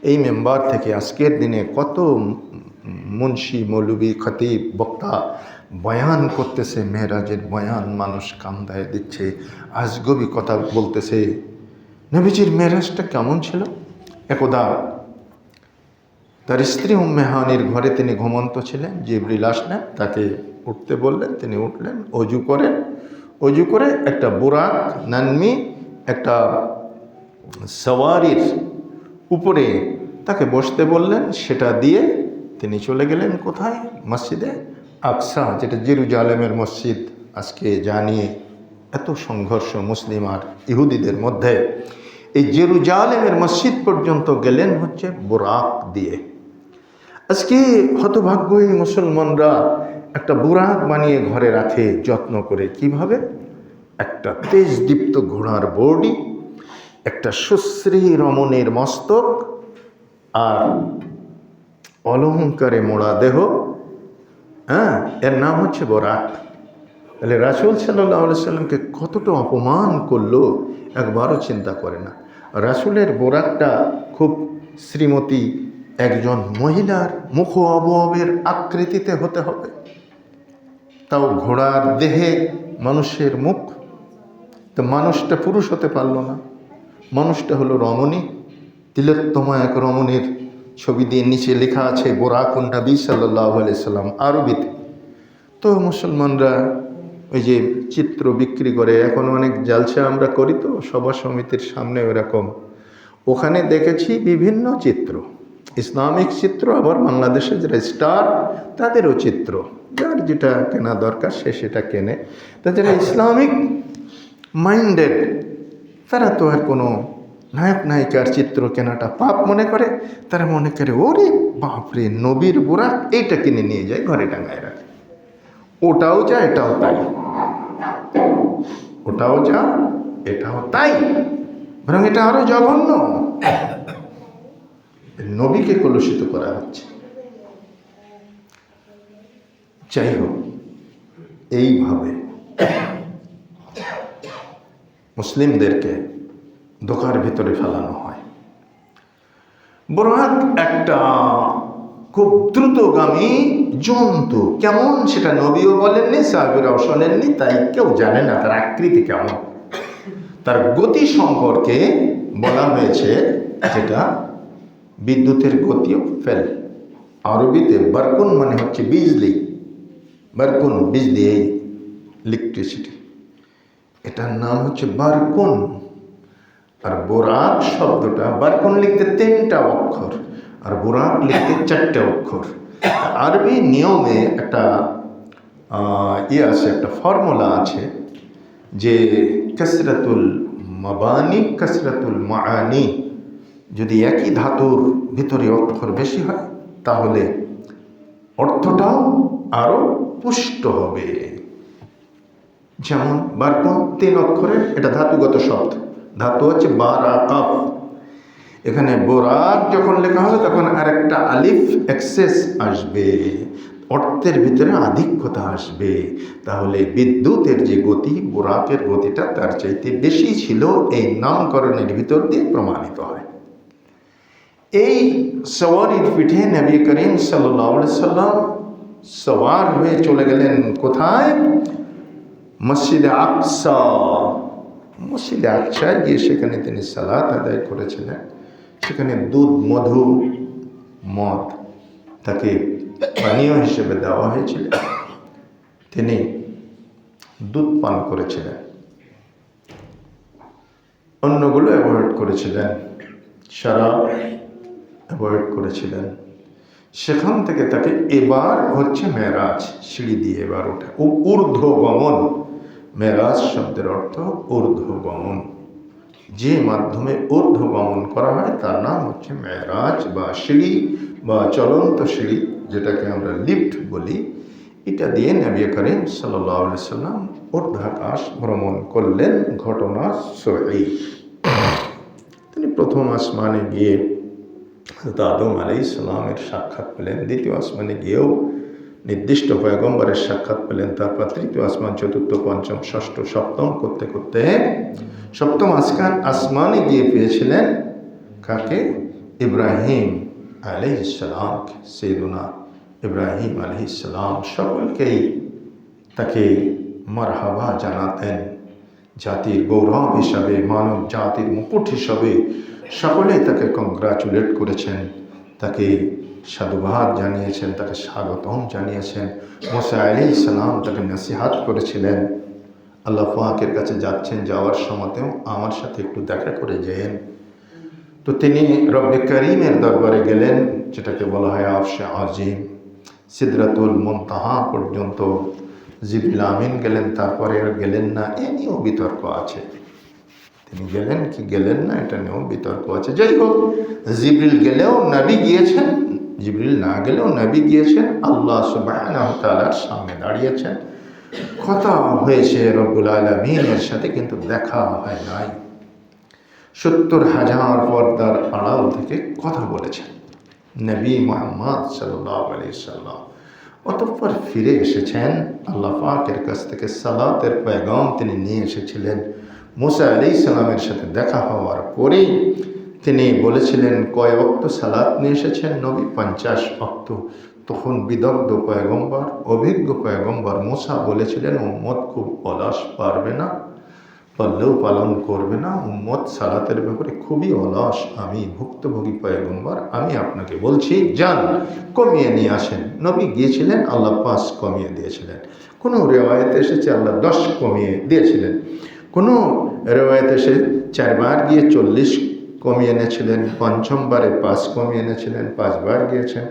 এই মেম্বার থেকে আজকের দিনে কত মুন্সি, মৌলবি, খতিব, বক্তা বয়ান করতেছে, মেরাজের বয়ান, মানুষ কান্দায় দিচ্ছে, আজগবি কথা বলতেছে। নবীজির মেরাজটা কেমন ছিল? একদা তার স্ত্রী উম্মে হানির ঘরে তিনি ঘুমন্ত ছিলেন, জিবরিল আসলেন, তাকে উঠতে বললেন, তিনি উঠলেন, অজু করে একটা বুরাক নানমি, একটা সওয়ারির উপরে তাকে বসতে বললেন, সেটা দিয়ে তিনি চলে গেলেন কোথায়? মসজিদে আকসা, যেটা জেরুজালেমের মসজিদ। আজকে জানিয়ে এত সংঘর্ষ মুসলিম আর ইহুদিদের মধ্যে, এই জেরুজালেমের মসজিদ পর্যন্ত গেলেন হচ্ছে বুরাক দিয়ে। আজকে হতভাগ্য এই মুসলমানরা একটা বুরাক বানিয়ে ঘরে রাখে যত্ন করে। কিভাবে? একটা তেজদীপ্ত ঘোড়ার বডি, একটা সুশ্রী রমণীর মস্তক, আর অলঙ্কারে মোড়া দেহ। এর নাম হচ্ছে বোরাক। তাহলে রাসূল সাল্লাল্লাহু আলাইহি সাল্লামকে কতটা অপমান করলো একবারও চিন্তা করে না। রাসূলের বোরাকটা খুব শ্রীমতী একজন মহিলার মুখ অবয়বের আকৃতিতে হতে হবে, তাও ঘোড়ার দেহে মানুষের মুখ। তো মানুষটা পুরুষ হতে পারল না, মানুষটা হলো রমণী। তিলোত্তমা এক রমণীর ছবি দিয়ে নিচে লেখা আছে বোরাকুন নবী সাল্লাল্লাহু আলাইহি সাল্লাম আরবিতে। তো মুসলমানরা ওই যে চিত্র বিক্রি করে, এখন অনেক জালসা আমরা করি তো সভা সমিতির সামনে ওরকম, ওখানে দেখেছি বিভিন্ন চিত্র, ইসলামিক চিত্র, আবার বাংলাদেশে যারা স্টার তাদেরও চিত্র, যার যেটা কেনা দরকার সে সেটা কেনে। তা যারা ইসলামিক মাইন্ডেড তারা তো আর কোনো নায়ক নায়িকার চিত্র কেনাটা পাপ মনে করে। তারা মনে করে ওরে বাপরে নবীর বোরাক, এইটা কিনে নিয়ে যায় ঘরে টাঙায় রাখে। ওটাও যা এটাও তাই, ওটাও যা এটাও তাই, বরং এটা আরো জঘন্য। নবীকে কলুষিত করা হচ্ছে। যাই হোক, এইভাবে মুসলিমদেরকে ধোঁকার ভিতরে ফেলানো হয়। বোরাক একটা খুব দ্রুতগামী জন্তু, কেমন সেটা নবীও বলেননি, সাহাবীরাও শোনেননি, তাই কেউ জানে না তার আকৃতি কেমন। তার গতি সম্পর্কে বলা হয়েছে যেটা বিদ্যুতের গতিও ফেল। আরবিতে বারকুন মানে হচ্ছে বিজলি, বারকুন বিজলি, এই ইলেকট্রিসিটি, এটার নাম হচ্ছে বারকুন। আর বোরাক শব্দটা, বারকুন লিখতে 3টা অক্ষর আর বোরাক লিখতে 4টে অক্ষর। আরবি নিয়মে একটা আছে, একটা ফর্মুলা আছে যে কাসরাতুল মাবানি কাসরাতুল মাআনি, যদি একই ধাতুর ভিতরে অক্ষর বেশি হয় তাহলে অর্থটাও আরো পুষ্ট হবে। যেমন বারকুন 3 অক্ষরের, এটা ধাতুগত শব্দ, ধাতু হচ্ছে বারাকাফ। এখানে বোরাক যখন লেখা হবে তখন আরেকটা আলিফ এক্সেস আসবে, অর্থের ভিতরে আধিক্যতা আসবে। তাহলে বিদ্যুতের যে গতি, বোরাকের গতিটা তার চাইতে বেশি ছিল, এই নামকরণের ভিতর দিয়ে প্রমাণিত হয়। এই সওয়ারির পিঠে নবী করিম সাল্লাল্লাহু আলাইহি সাল্লাম সওয়ার হয়ে চলে গেলেন কোথায়? মসজিদে আকসা। মসজিদে আকসায় গিয়ে সেখানে তিনি সালাত আদায় করেছিলেন। সেখানে দুধ, মধু, মদ তাকে পানীয় হিসেবে দেওয়া হয়েছিল। তিনি দুধ পান করেছিলেন, অন্যগুলো অ্যাভয়েড করেছিলেন, শরাব অ্যাভয়েড করেছিলেন। সেখান থেকে তাকে এবার হচ্ছে মেরাজ, সিঁড়ি দিয়ে এবার ওঠা, ঊর্ধ্বগমন। মেরাজ শব্দের অর্থ ঊর্ধ্বগমন, যে মাধ্যমে ঊর্ধ্বগমন করা হয় তার নাম হচ্ছে মেরাজ বা সিঁড়ি বা চলন্ত সিঁড়ি, যেটাকে আমরা লিফট বলি। এটা দিয়ে নবী করিম সাল্লাল্লাহু আলাইহি সাল্লাম ঊর্ধ্বাকাশ ভ্রমণ করলেন। ঘটনা সহিহ। তিনি প্রথম আসমানে গিয়ে আদম আলাইহিস সালামের সাক্ষাৎ পেলেন, দ্বিতীয় আসমানে গিয়েও নির্দিষ্ট পয়গম্বরের সাক্ষাৎ পেলেন, তারপর তৃতীয় আসমান, চতুর্থ, পঞ্চম, ষষ্ঠ, সপ্তম করতে করতে সপ্তম আসমানে গিয়ে পেয়েছিলেন কাকে? ইব্রাহিম আলাইহিস সালামকে। সাইয়্যিদুনা ইব্রাহিম আলাইহিস সালাম সকলকেই তাকে মারহাবা জানাতেন, জাতির গৌরব হিসাবে, মানব জাতির মুকুট হিসাবে সকলেই তাকে কংগ্রাচুলেট করেছেন, তাকে সাধুবাদ জানিয়েছেন, তাকে স্বাগতম জানিয়েছেন। মুসা আলাইহিস সালাম তাকে নসিহাত করেছিলেন, আল্লাহ পাকের কাছে যাচ্ছেন, যাওয়ার সময়তেও আমার সাথে একটু দেখা করে যেন। তো তিনি রব্বে করিমের দরবারে গেলেন, যেটাকে বলা হয় আরশে আজিম। সিদরাতুল মুনতাহা পর্যন্ত জিবরিল আমিন গেলেন, তারপরে আর গেলেন না, এ নিয়েও বিতর্ক আছে। তিনি গেলেন কি গেলেন না, এটা নিয়েও বিতর্ক আছে। যাই হোক, জিবরিল গেলেও নবী গিয়েছেন, জিবরিল না গেলেও নবী গিয়েছেন, আল্লাহ সুবহানাহু ওয়া তাআলার সামনে দাঁড়িয়েছেন, কথা হয়েছে রব্বুল আলামিনের সাথে, কিন্তু দেখা হয় নাই। 70,000 পর্দার আড়াল থেকে কথা বলেছেন নবী মুহাম্মদ সাল্লাল্লাহু আলাইহি সাল্লাম। অতঃপর ফিরে এসেছেন, আল্লাহ পাকের কাছ থেকে সালাতের পেগাম তিনি নিয়ে এসেছিলেন। মুসা আলাইহিস সালামের সাথে দেখা হওয়ার পরেই তিনি বলেছিলেন, কয় ওয়াক্ত সালাত নিয়ে এসেছেন নবী? 50 ওয়াক্ত। তখন বিদগ্ধ পয়গম্বর, অভিজ্ঞ পয়গম্বর মুসা বলেছিলেন, উম্মত খুব অলস, পারবে না, পারলেও পালন করবে না। উম্মত সালাতের ব্যাপারে খুবই অলস। আমি ভুক্তভোগী পয়গম্বর, আমি আপনাকে বলছি যান কমিয়ে নিয়ে আসেন। নবী গিয়েছিলেন, আল্লাহ 5 কমিয়ে দিয়েছিলেন। কোনো রেওয়ায়েতে এসেছে আল্লাহ 10 কমিয়ে দিয়েছিলেন। কোনো রেওয়ায়েতে এসে 4 বার গিয়ে 40 কমিয়ে এনেছিলেন, 5ম বারে 5 কমিয়ে এনেছিলেন, 5 বার গিয়েছেন।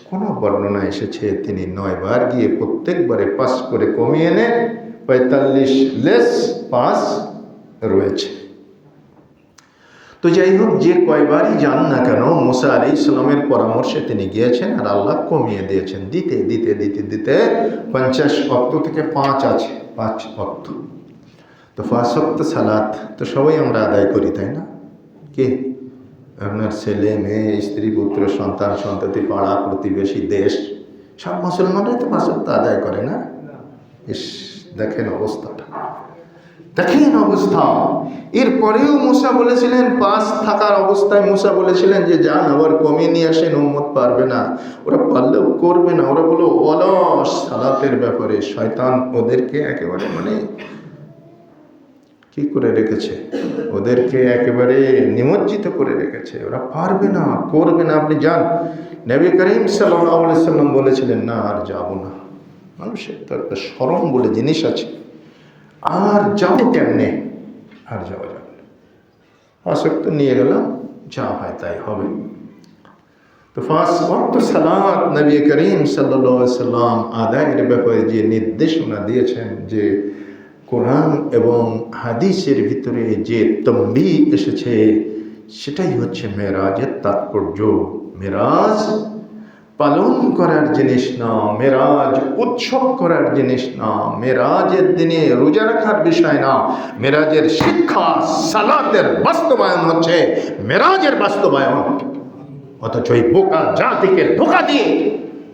কোনো বর্ণনা এসেছে তিনি 9 বার গিয়ে প্রত্যেকবারে 5 করে কমিয়ে এনে 45 লেস 5 রয়েছে। তো যাই হোক, যে কয়বারই যান না কেন, মুসা আলাইহিস সালামের পরামর্শে তিনি গিয়েছেন আর আল্লাহ কমিয়ে দিয়েছেন। দিতে দিতে দিতে দিতে 50 ওয়াক্ত থেকে 5 আছে, 5 ওয়াক্ত। তো 5 ওয়াক্ত সালাত তো সবাই আমরা আদায় করি, তাই না? কে? আপনার ছেলে মেয়ে, স্ত্রী পুত্র সন্তান সন্ততি, পাড়া প্রতিবেশী, দেশ, সব মুসলমানরাই তো 5 ওয়াক্ত আদায় করে না? ইস, দেখেন অবস্থাটা, দেখেন অবস্থা। এরপরেও মুসা বলেছিলেন, 5 থাকার অবস্থায় মুসা বলেছিলেন যে যান আবার কমিয়ে নিয়ে আসেন, উম্মত পারবে না। ওরা পারলেও করবে না, ওরা বলো অলস সালাতের ব্যাপারে। শয়তান ওদেরকে একেবারে কি করে রেখেছে, ওদেরকে একেবারে নিমজ্জিত করে রেখেছে। ওরা পারবে না, করবে না। আপনি যান। নবী করিম সাল্লাল্লাহু আলাইহি সাল্লাম বলেছিলেন না আর যাব না। মানুষের তো একটা শরম বলে জিনিস আছে, আর যাবো কেমনে, আর যাওয়া যাবে না। আসক্ত নিয়ে গেলাম, যা হয় তাই হবে। তো 5 ওয়াক্ত সালাত নবী করিম সাল্লাল্লাহু আলাইহি সাল্লাম আদায়ের ব্যাপারে যে নির্দেশনা দিয়েছেন, যে কোরআন এবং হাদিসের ভিতরে যে তম্বি এসেছে, সেটাই হচ্ছে মেরাজের তাৎপর্য। মেরাজ পালন করার জিনিস না, মেরাজ উৎসব করার জিনিস না, মেরাজের দিনে রোজা রাখার বিষয় না। মেরাজের শিক্ষা সালাতের বাস্তবায়ন হচ্ছে মেরাজের বাস্তবায়ন। অথচ এই বোকা জাতিকে ধোঁকা দিয়ে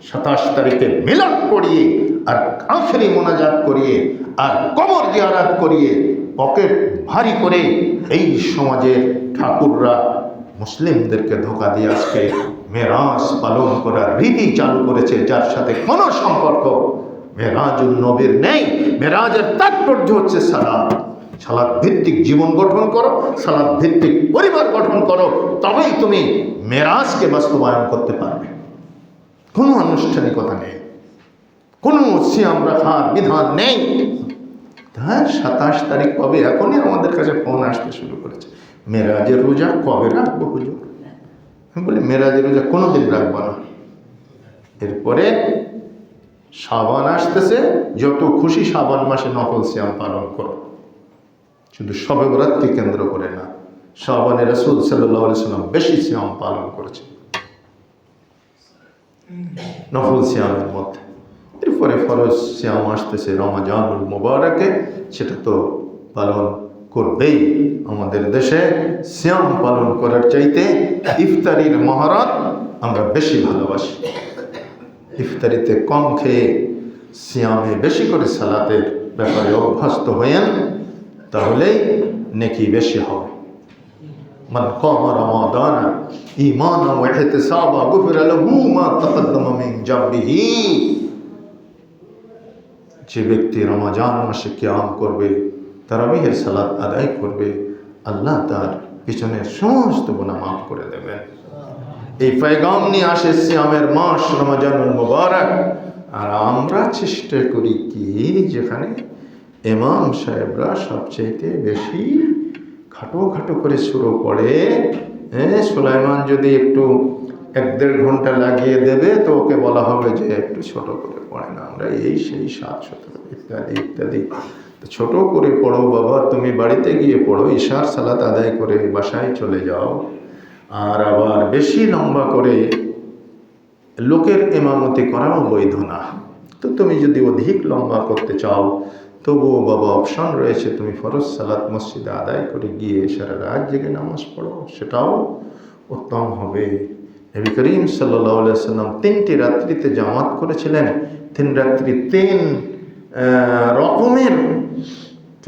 27 তারিখে মিলাদ পড়িয়ে আর আখেরি মোনাজাত করিয়ে আর কবর জিয়ারত করিয়ে পকেট ভারী করে এই সমাজের ঠাকুররা মুসলিমদেরকে ধোঁকা দিয়ে আজকে মেরাজ পালন করার রীতি চালু করেছে, যার সাথে কোনো সম্পর্ক মেরাজুন নবীর নেই। মেরাজের তাৎপর্য হচ্ছে সালাত। সালাত ভিত্তিক জীবন গঠন করো, সালাত ভিত্তিক পরিবার গঠন করো, তবেই তুমি মেরাজকে বাস্তবায়ন করতে পারবে। কোনো আনুষ্ঠানিকতা নেই, কোনো সিয়াম রাখার বিধান নেই। হ্যাঁ, 27 তারিখ কবে? এখনই আমাদের কাছে ফোন আসতে শুরু করেছে, মেরাজের রোজা কবে রাখবো হুজুর? আমি বলি মেরাজের রোজা কোনোদিন রাখবো না। এরপরে শাবান আসতেছে, যত খুশি শাবান মাসে নফল সিয়াম পালন করো, শুধু শবে বরাতকে কেন্দ্র করে না। শাবানে রাসূল সাল্লাল্লাহু আলাইহি সাল্লাম বেশি সিয়াম পালন করেছে নফল সিয়ামের মধ্যে। এরপরে ফরজ সিয়াম আসতেছে রমজানুল মুবারকে, সেটা তো পালন করবেই। আমাদের দেশে সিয়াম পালন করার চাইতে ইফতারির মহরত আমরা বেশি ভালোবাসি। ইফতারিতে কম খেয়ে সিয়ামে বেশি করে সালাতের ব্যাপারে অভ্যস্ত হয়েন, তাহলেই নেকি বেশি হবে। মান কামা রমাদানা ঈমানান ওয়া ইহতিসাবান গুফিরা লাহু মা তাকদ্দামা মিন জামবিহি। যে ব্যক্তি রমজান মাসে কিয়াম করবে, তারাবিহের সালাত আদায় করবে, আল্লাহ তার পিছনের সমস্ত গুনাহ মাফ করে দেবেন। এই পয়গাম নিয়ে আসে সিয়ামের মাস রমজানুল মুবারক। আর আমরা চেষ্টা করি কি, যেখানে ইমাম সাহেবরা সবচেয়ে বেশি খাটো খাটো করে শুরু পড়ে, সুলাইমান যদি একটু 1-1.5 ঘন্টা লাগিয়ে দেবে, তো ওকে বলা হবে যে একটু ছোট করে পড়ে না, আমরা এই সেই 7-17 ইত্যাদি ইত্যাদি। তো ছোট করে পড়ো বাবা, তুমি বাড়িতে গিয়ে পড়ো, ইশার সালাত আদায় করে বাসায় চলে যাও। আর আবার বেশি লম্বা করে লোকের ইমামতি করাও বৈধ না। তো তুমি যদি অধিক লম্বা করতে চাও, তবুও বাবা অপশন রয়েছে, তুমি ফরজ সালাত মসজিদে আদায় করে গিয়ে সারা রাত জেগে নামাজ পড়ো, সেটাও উত্তম হবে। নবী করিম সাল্লাল্লাহু আলাইহি সাল্লাম 3টি রাত্রিতে জামাত করেছিলেন। 3 রাত্রি 3 রকমের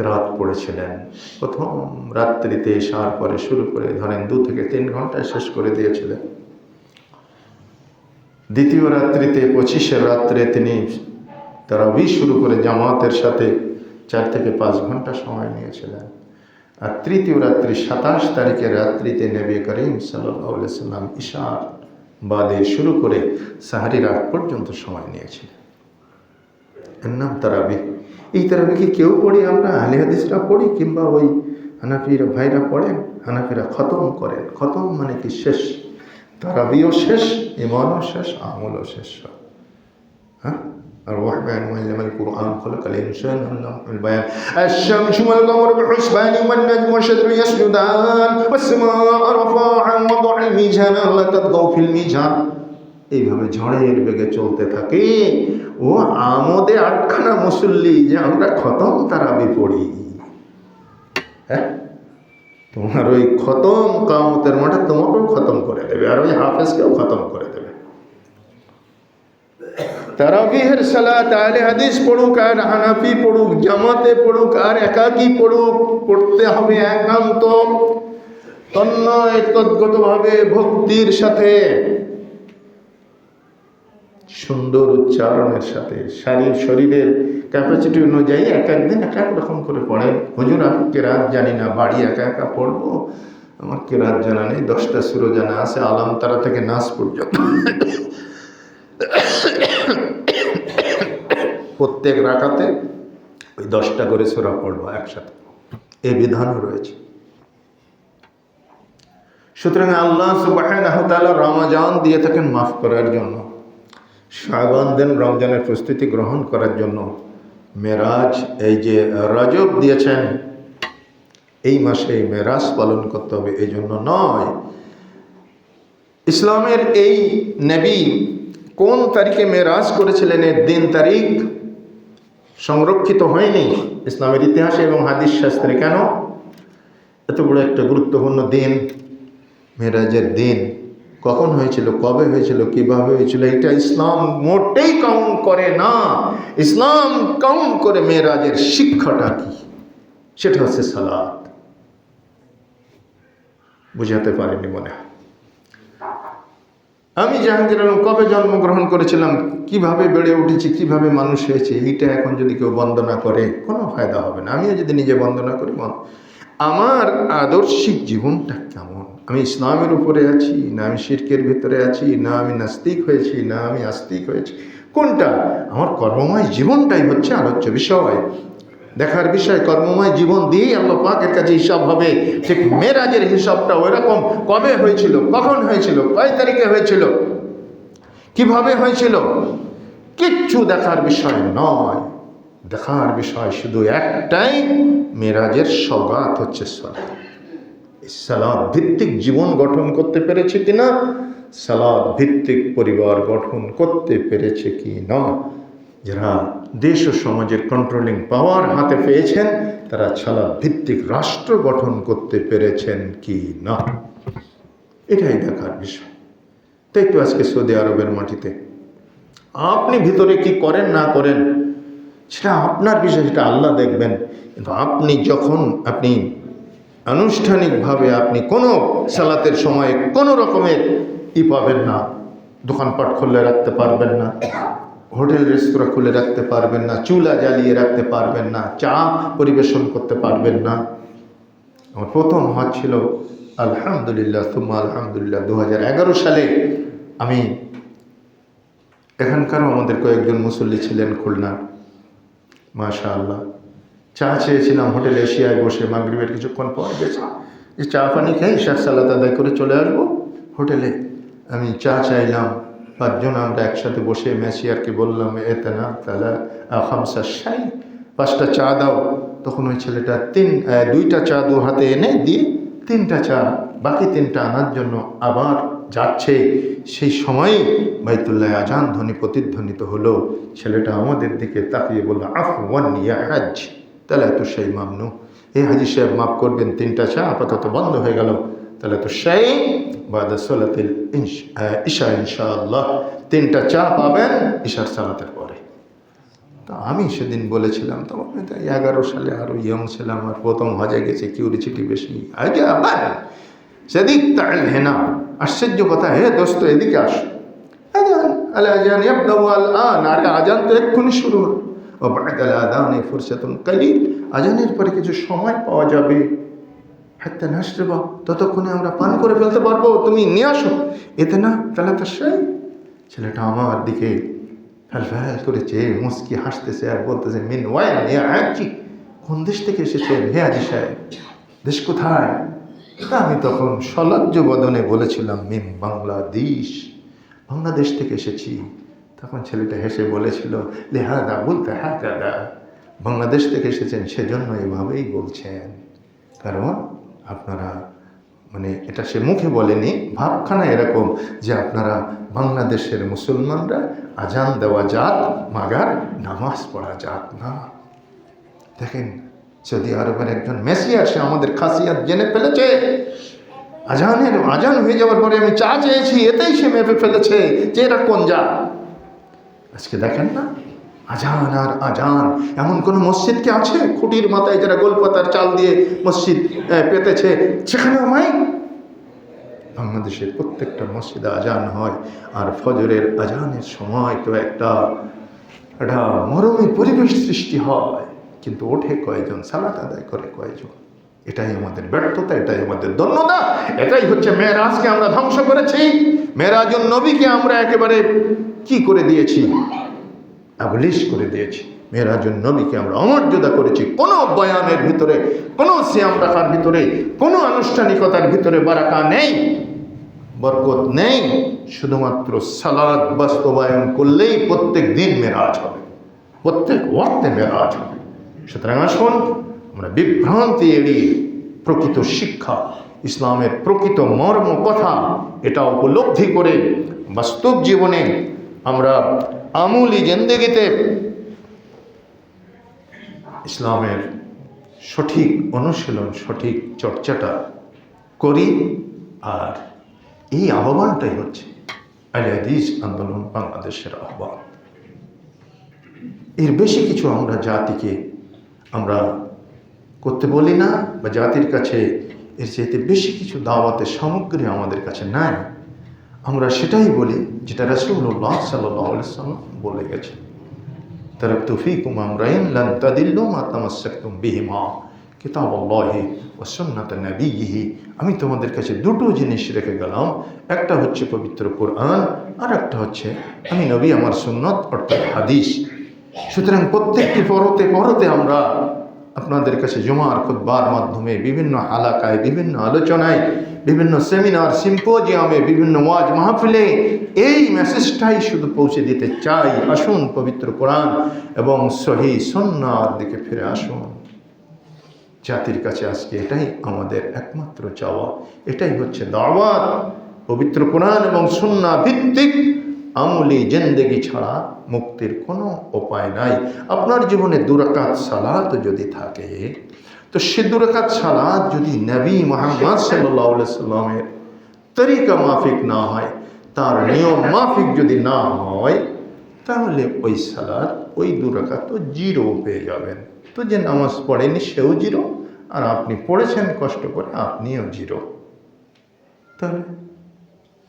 রাত পড়েছিলেন। প্রথম রাত্রিতে এশার পরে শুরু করে ধরেন 2 থেকে 3 ঘন্টায় শেষ করে দিয়েছিলেন। দ্বিতীয় রাত্রিতে 25-এর রাত্রে তিনি তারাবি শুরু করে জামাতের সাথে 4 থেকে 5 ঘন্টা সময় নিয়েছিলেন। আর তৃতীয় রাত্রি 27 তারিখের রাত্রিতে নবী করিম সাল্লাল্লাহু আলাইহি সাল্লাম ইশার বাদে শুরু করে সাহারির আগ পর্যন্ত সময় নিয়েছিলেন। এর নাম তারাবিহ। এই তারাবিহকে কেউ পড়ি আমরা, আহলে হাদিসরা পড়ি, কিংবা ওই হানাফিরা ভাইরা পড়েন। হানাফিরা খতম করেন। খতম মানে কি? শেষ। তারাবিও শেষ, ইমানও শেষ, আমলও শেষ। হ্যাঁ, الرحمن علم القرآن خلق الإنسان علمه البيان الشمس والقمر بحسبان والنجم والشجر يسجدان والسماء رفعها ووضع الميزان ألا تطغوا في الميزان। এইভাবে ঝড়ের বেগে চলতে থাকে। ও আমোদে 8খানা মুসল্লি যে আমরা খতম তারাবি পড়ি। হ্যাঁ, তোমার ওই খতম কিয়ামতের মাঠে তোমাকেও খতম করে দেবে, আর ওই হাফেজকেও খতম করে দেবে। তারাবিহের সালাত আহলে হাদিস পড়ুক আর হানাফি পড়ুক, জামাতে পড়ুক আর একাকী পড়ুক, পড়তে হবে একান্ত তন্ময় তদ্গতভাবে ভক্তির সাথে, সুন্দর উচ্চারণের সাথে, শরীরের ক্যাপাসিটি অনুযায়ী এক একদিন এক এক রকম করে পড়েন। হুজুর আমি কেরাত জানি না, বাড়ি একা একা পড়বো, আমার কেরাত জানা নেই, 10টা সূরা জানা আছে, আলাম তারা থেকে নাস পর্যন্ত। প্রত্যেক রাকাতে ওই 10টা করে সূরা পড়বো একসাথে, এই বিধানও রয়েছে। সুতরাং আল্লাহ সুবহানাহু ওয়া তাআলা রমজান দিয়ে থাকেন মাফ করার জন্য, শাবান দেন রমজানের প্রস্তুতি গ্রহণ করার জন্য, মেরাজ এই যে রজব দিয়েছেন এই মাসে মেরাজ পালন করতে হবে এই জন্য নয়। ইসলামের এই নবী কোন তারিখে মেরাজ করেছিলেন এর দিন তারিখ সংরক্ষিত হয়নি ইসলামের ইতিহাসে এবং হাদিস শাস্ত্রে। কেন? এত বড় একটা গুরুত্বপূর্ণ দিন, মেরাজের দিন কখন হয়েছিল, কবে হয়েছিল, কিভাবে হয়েছিল, এটা ইসলাম মোটেই কাউন্ট করে না। ইসলাম কাউন্ট করে মেরাজের শিক্ষাটা কি, সেটা হচ্ছে সালাত। বুঝাতে পারেনি মনে হয়। আমি জাহাঙ্গীর আলম কবে জন্মগ্রহণ করেছিলাম, কিভাবে বেড়ে উঠেছি, কিভাবে মানুষ হয়েছে, এইটা এখন যদি কেউ বন্দনা করে কোনো ফায়দা হবে না। আমিও যদি নিজে বন্দনা করি, আমার আদর্শিক জীবনটা কেমন, আমি ইসলামের উপরে আছি না আমি শিরকের ভিতরে আছি, না আমি নাস্তিক হয়েছি না আমি আস্তিক হয়েছি, কোনটা? আমার কর্মময় জীবনটাই হচ্ছে আলোচ্য বিষয়, দেখার বিষয়। কর্মময় জীবন দিয়েই আল্লাহ পাকের কাছে হিসাব হবে। ঠিক মেরাজের হিসাবটা ওইরকম, কবে হয়েছিল, কখন হয়েছিল, কয় তারিখে হয়েছিল, কিভাবে হয়েছিল, কিচ্ছু দেখার বিষয় নয়। দেখার বিষয় শুধু একটাই, মেরাজের সওগাত হচ্ছে সালাত। সালাত ভিত্তিক জীবন গঠন করতে পেরেছে কিনা, সালাত ভিত্তিক পরিবার গঠন করতে পেরেছে কি না। যারা দেশ ও সমাজের কন্ট্রোলিং পাওয়ার হাতে পেয়েছেন তারা সালাত ভিত্তিক রাষ্ট্র গঠন করতে পেরেছেন কি না, এটাই দেখার বিষয়। তাই তো আজকে সৌদি আরবের মাটিতে আপনি ভিতরে কি করেন না করেন সেটা আপনার বিষয়, সেটা আল্লাহ দেখবেন। কিন্তু আপনি যখন আপনি আনুষ্ঠানিকভাবে আপনি কোনো সালাতের সময়ে কোনো রকমের পাবেন না, দোকানপাট খুলে রাখতে পারবেন না, হোটেল রেস্তোরাঁ খুলে রাখতে পারবেন না, চুলা জ্বালিয়ে রাখতে পারবেন না, চা পরিবেশন করতে পারবেন না। আমার প্রথম হজ ছিল আলহামদুলিল্লাহ সুম্মা আলহামদুলিল্লাহ 2011 সালে। আমি এখানকারও আমাদের কয়েকজন মুসল্লি ছিলেন খুলনা, মাশাআল্লাহ। চা চেয়েছিলাম হোটেল এশিয়ায় বসে, মাগরিবের কিছুক্ষণ পর গেছে যে চা পানি খেয়ে ইশার সালাত আদায় করে চলে আসবো হোটেলে। আমি চা চাইলাম, 5 জন আমরা একসাথে বসে ম্যাসিয়ারকে বললাম এতে না তাহলে খামসা শাই, 5টা চা দাও। তখন ওই ছেলেটা 2টা চা 2 হাতে এনে দিয়ে 3টা চা, বাকি 3টা আনার জন্য আবার যাচ্ছে। সেই সময় বাইতুল্লাহ আজান ধ্বনি প্রতিধ্বনিত হলো। ছেলেটা আমাদের দিকে তাকিয়ে বলল, আফওয়ান ইয়া হাজ, তাহলে তো সেই মামনু, এই হাজি সাহেব মাফ করবেন, 3টা চা আপাতত বন্ধ হয়ে গেল। তাহলে তো সেই বাদা সালাতিল ইশা ইনশাআল্লাহ 3টা চা পাবেন ইশার সালাতের পরে। তো আমি সেদিন বলেছিলাম, তখন 11 সালে আরও ইয়ং ছিলাম, আর প্রথম হজে গেছে, কিউরিসিটি বেশি। আগে আবার সেদিক তাল হেনা, আশ্চর্য কথা, হে দোস্ত এদিকে আসো, আজান আল আজান ইয়াবদাউ আল আন, আরে আজান তো এক্ষুনি শুরু হলো। ও বা'দাল আযানি ফুরসাতুন কালিল, আজানের পরে কিছু সময় পাওয়া যাবে, হাত্তা নাশরিবা, ততক্ষণে আমরা পান করে ফেলতে পারবো, তুমি নিয়ে আসো। এতে না তাহলে তো সেই ছেলেটা আমার দিকে ফ্যাল ফ্যাল করে চেয়ে মুস্কি হাসতেছে আর বলতেছে, মিন ওয়াইন ইয়া আজী, কোন দেশ থেকে এসেছেন হে হাজী সাহেব, দেশ কোথায়? তা আমি তখন সলজ্জ বদনে বলেছিলাম, মিন বাংলাদেশ, বাংলাদেশ থেকে এসেছি। তখন ছেলেটা হেসে বলেছিল, লেহাদা বলতে হ্যাঁ দাদা, বাংলাদেশ থেকে এসেছেন সেজন্য এভাবেই বলছেন, কারণ আপনারা মানে এটা সে মুখে বলেনি, ভাবখানা এরকম যে আপনারা বাংলাদেশের মুসলমানরা আজান দেওয়া জাত মাগার নামাজ পড়া জাত না। দেখেন সৌদি আরবের একজন মেসিয়ার, সে আমাদের খাসিয়াত জেনে ফেলেছে। আজান হয়ে যাওয়ার পরে আমি চা চেয়েছি, এতেই সে মেপে ফেলেছে যে এরা কোন জাত। আজকে দেখেন না, আজান আর আজান। এমন কোন মসজিদ কি আছে খুঁটির মাথায় যারা গোলপাতার চাল দিয়ে মসজিদ পেতেছে সেখানেও মাইক? বাংলাদেশের প্রত্যেকটা মসজিদে আজান হয়, আর ফজরের আজানের সময় তো একটা মরমী পরিবেশ সৃষ্টি হয়, কিন্তু ওঠে কয়জন, সালাত আদায় করে কয়জন? এটাই আমাদের ব্যর্থতা, এটাই আমাদের দন্যতা, এটাই হচ্ছে মেরাজকে আমরা ধ্বংস করেছি। মেরাজুন নবীকে আমরা একেবারে কি করে দিয়েছি, আবলিশ করে দিয়েছি। মেরাজুন নবীকে আমরা অমর্যাদা করেছি। কোনো বয়ানের ভিতরে, কোনো সিয়াম রাখার ভিতরে, কোনো আনুষ্ঠানিকতার ভিতরে বারাকা নেই, বরকত নেই। শুধুমাত্র সালাত বাস্তবায়ন করলেই প্রত্যেক দিন মেরাজ হবে, প্রত্যেক ওয়াক্তে মেরাজ হবে। সুতরাং আসুন আমরা বিভ্রান্তি এড়িয়ে প্রকৃত শিক্ষা, ইসলামের প্রকৃত মর্ম কথা এটা উপলব্ধি করে বাস্তব জীবনে আমরা আমূলি জিন্দেগিতে ইসলামের সঠিক অনুশীলন, সঠিক চর্চাটা করি। আর এই আহ্বানটাই হচ্ছে আহলে হাদিস আন্দোলন বাংলাদেশের আহ্বান। এর বেশি কিছু আমরা জাতিকে আমরা করতে বলি না, বা জাতির কাছে এর চাইতে বেশি কিছু দাওয়াতের সামগ্রী আমাদের কাছে নাই। আমরা সেটাই বলি যেটা রাসূলুল্লাহ সাল্লাল্লাহু আলাইহি ওয়াসাল্লাম বলে গেছে, তারাকতু ফীকুম আমরাইন লান তাদিল্লু মা তামাসসাকতুম বিহিমা কিতাবুল্লাহি ওয়া সুন্নাত নবিয়্যিহি। আমি তোমাদের কাছে দুটো জিনিস রেখে গেলাম, একটা হচ্ছে পবিত্র কোরআন, আর একটা হচ্ছে আমি নবী আমার সুন্নত অর্থাৎ হাদিস। সুতরাং প্রত্যেকটি পরতে পরতে আমরা আপনাদের কাছে জুমার খুতবার মাধ্যমে, বিভিন্ন হালাকায়, বিভিন্ন আলোচনায়, বিভিন্ন সেমিনার সিম্পোজিয়ামে, বিভিন্ন ওয়াজ মাহফিলে এই মেসেজটাই শুধু পৌঁছে দিতে চাই। আসুন পবিত্র কোরআন এবং সহিহ সুন্নাহর দিকে ফিরে আসুন। জাতির কাছে আজকে এটাই আমাদের একমাত্র চাওয়া, এটাই হচ্ছে দাওয়াত। পবিত্র কোরআন এবং সুন্নাহ ভিত্তিক আমলি জিন্দেগি ছাড়া মুক্তির কোনো উপায় নাই। আপনার জীবনে 2 রাকাত সালাত যদি থাকে, তো সে 2 রাকাত সালাত যদি নবী মুহাম্মদ সাল্লাল্লাহু আলাইহি সাল্লামের তরিকা মাফিক না হয়, তার নিয়ম মাফিক যদি না হয়, তাহলে ওই সালাত, ওই 2 রাকাত তো জিরো পেয়ে যাবেন। তো যে নামাজ পড়েনি সেও জিরো, আর আপনি পড়েছেন কষ্ট করে, আপনিও জিরো। তাহলে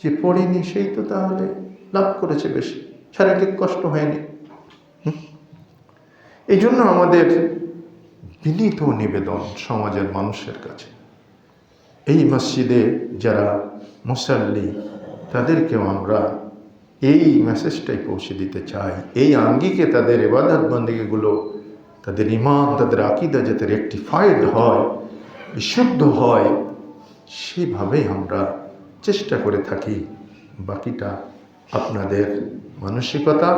যে পড়েনি সেই তো তাহলে লাভ করেছে বেশি, শারীরিক কষ্ট হয়নি। এই জন্য আমাদের বিনীত নিবেদন সমাজের মানুষের কাছে, এই মসজিদে যারা মুসাল্লি তাদেরকেও আমরা এই মেসেজটাই পৌঁছে দিতে চাই। এই আঙ্গিকে তাদের ইবাদত বন্দেগীগুলো, তাদের ঈমান, তাদের আকীদা যাতে রেকটিফাইড হয়, বিশুদ্ধ হয়, সেভাবেই আমরা চেষ্টা করে থাকি। বাকিটা আপনাদের মানসিকতা,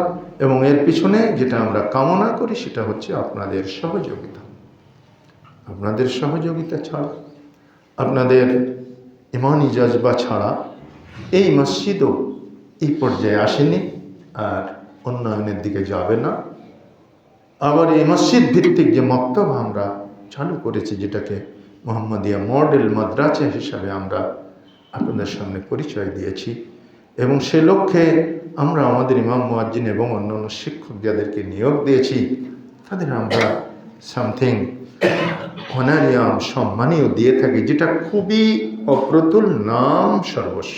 এবং এর পিছনে যেটা আমরা কামনা করি সেটা হচ্ছে আপনাদের সহযোগিতা। আপনাদের সহযোগিতা ছাড়া, আপনাদের ইমানি জজবা ছাড়া এই মসজিদও এই পর্যায়ে আসেনি, আর উন্নয়নের দিকে যাবে না। আবার এই মসজিদ ভিত্তিক যে মক্তব আমরা চালু করেছি, যেটাকে মুহাম্মাদিয়া মডেল মাদ্রাসা হিসাবে আমরা আপনাদের সামনে পরিচয় দিয়েছি, এবং সে লক্ষ্যে আমরা আমাদের ইমাম মুয়াজ্জিন এবং অন্যান্য শিক্ষক যাদেরকে নিয়োগ দিয়েছি, তাদের আমরা সামথিং অনারিয়াম সম্মানীয় দিয়ে থাকি, যেটা খুবই অপ্রতুল, নাম সর্বস্ব।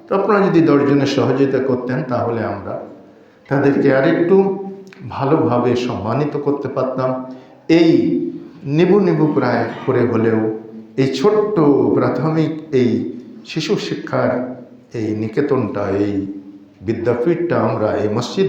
তো আপনারা যদি 10 জনের সহযোগিতা করতেন, তাহলে আমরা তাদেরকে আরেকটু ভালোভাবে সম্মানিত করতে পারতাম। এই নিবু প্রায় করে হলেও এই ছোট্ট প্রাথমিক এই শিশু শিক্ষার এই নিকেতনটা, এই বিদ্যাপীঠটা আমরা এই মসজিদ